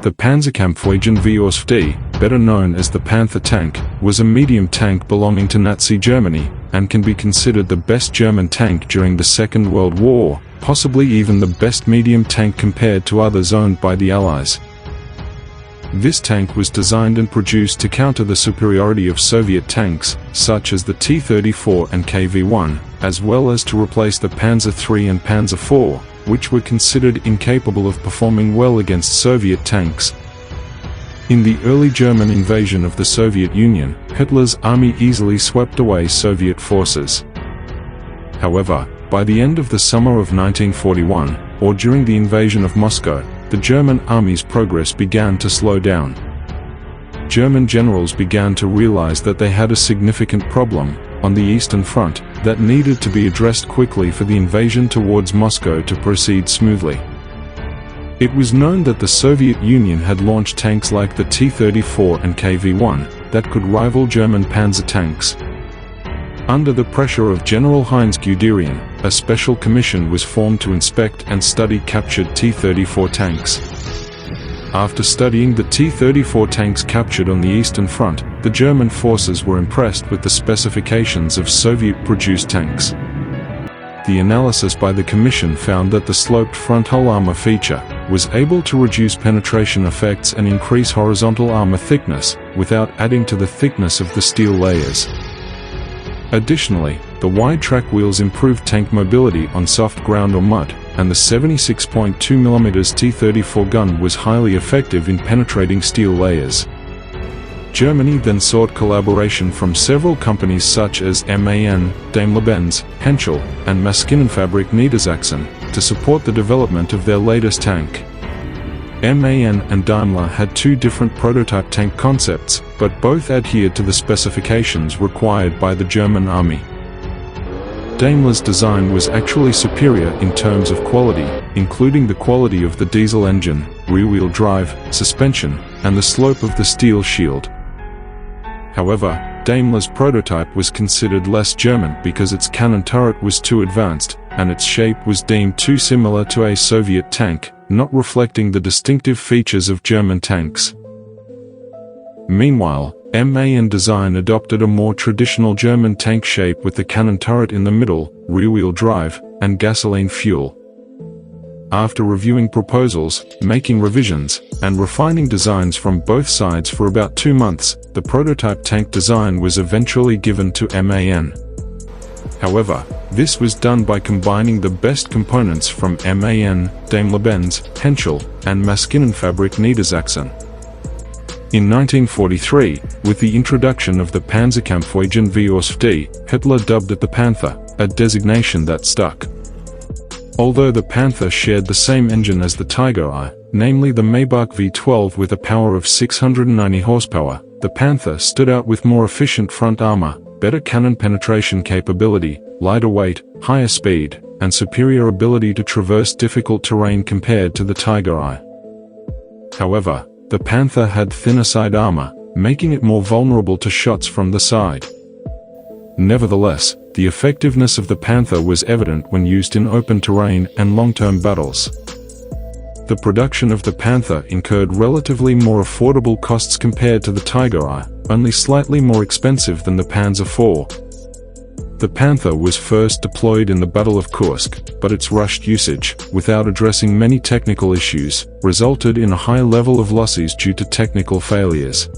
The Panzerkampfwagen V, better known as the Panther tank, was a medium tank belonging to Nazi Germany, and can be considered the best German tank during the Second World War, possibly even the best medium tank compared to others owned by the Allies. This tank was designed and produced to counter the superiority of Soviet tanks, such as the T-34 and KV-1, as well as to replace the Panzer III and Panzer IV, which were considered incapable of performing well against Soviet tanks. In the early German invasion of the Soviet Union, Hitler's army easily swept away Soviet forces. However, by the end of the summer of 1941, or during the invasion of Moscow, the German army's progress began to slow down. German generals began to realize that they had a significant problem on the Eastern Front that needed to be addressed quickly for the invasion towards Moscow to proceed smoothly. It was known that the Soviet Union had launched tanks like the T-34 and KV-1 that could rival German Panzer tanks. Under the pressure of General Heinz Guderian, a special commission was formed to inspect and study captured T-34 tanks. After studying the T-34 tanks captured on the Eastern Front, the German forces were impressed with the specifications of Soviet-produced tanks. The analysis by the commission found that the sloped front hull armor feature was able to reduce penetration effects and increase horizontal armor thickness, without adding to the thickness of the steel layers. Additionally, the wide track wheels improved tank mobility on soft ground or mud, and the 76.2mm T-34 gun was highly effective in penetrating steel layers. Germany then sought collaboration from several companies such as MAN, Daimler-Benz, Henschel, and Maschinenfabrik Niedersachsen to support the development of their latest tank. MAN and Daimler had two different prototype tank concepts, but both adhered to the specifications required by the German army. Daimler's design was actually superior in terms of quality, including the quality of the diesel engine, rear-wheel drive, suspension, and the slope of the steel shield. However, Daimler's prototype was considered less German because its cannon turret was too advanced, and its shape was deemed too similar to a Soviet tank, not reflecting the distinctive features of German tanks. Meanwhile, MAN design adopted a more traditional German tank shape with the cannon turret in the middle, rear-wheel drive, and gasoline fuel. After reviewing proposals, making revisions, and refining designs from both sides for about 2 months, the prototype tank design was eventually given to MAN. However, this was done by combining the best components from MAN, Daimler-Benz, Henschel, and Maschinenfabrik Niedersachsen. In 1943, with the introduction of the Panzerkampfwagen V, Hitler dubbed it the Panther, a designation that stuck. Although the Panther shared the same engine as the Tiger I, namely the Maybach V12 with a power of 690 horsepower, the Panther stood out with more efficient front armor, better cannon penetration capability, lighter weight, higher speed, and superior ability to traverse difficult terrain compared to the Tiger I. However, the Panther had thinner side armor, making it more vulnerable to shots from the side. Nevertheless, the effectiveness of the Panther was evident when used in open terrain and long-term battles. The production of the Panther incurred relatively more affordable costs compared to the Tiger I, only slightly more expensive than the Panzer IV. The Panther was first deployed in the Battle of Kursk, but its rushed usage, without addressing many technical issues, resulted in a high level of losses due to technical failures.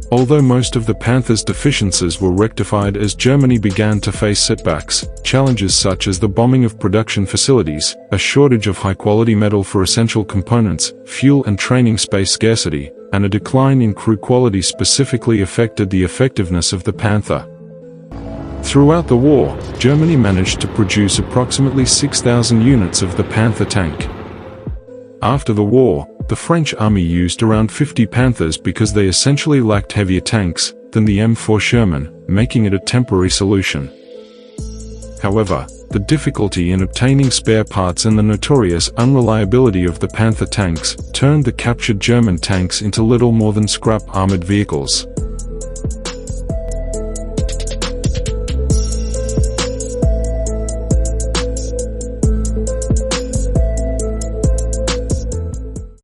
Although most of the Panther's deficiencies were rectified as Germany began to face setbacks, challenges such as the bombing of production facilities, a shortage of high-quality metal for essential components, fuel and training space scarcity, and a decline in crew quality specifically affected the effectiveness of the Panther. Throughout the war, Germany managed to produce approximately 6,000 units of the Panther tank. After the war, the French army used around 50 Panthers because they essentially lacked heavier tanks than the M4 Sherman, making it a temporary solution. However, the difficulty in obtaining spare parts and the notorious unreliability of the Panther tanks turned the captured German tanks into little more than scrap armored vehicles.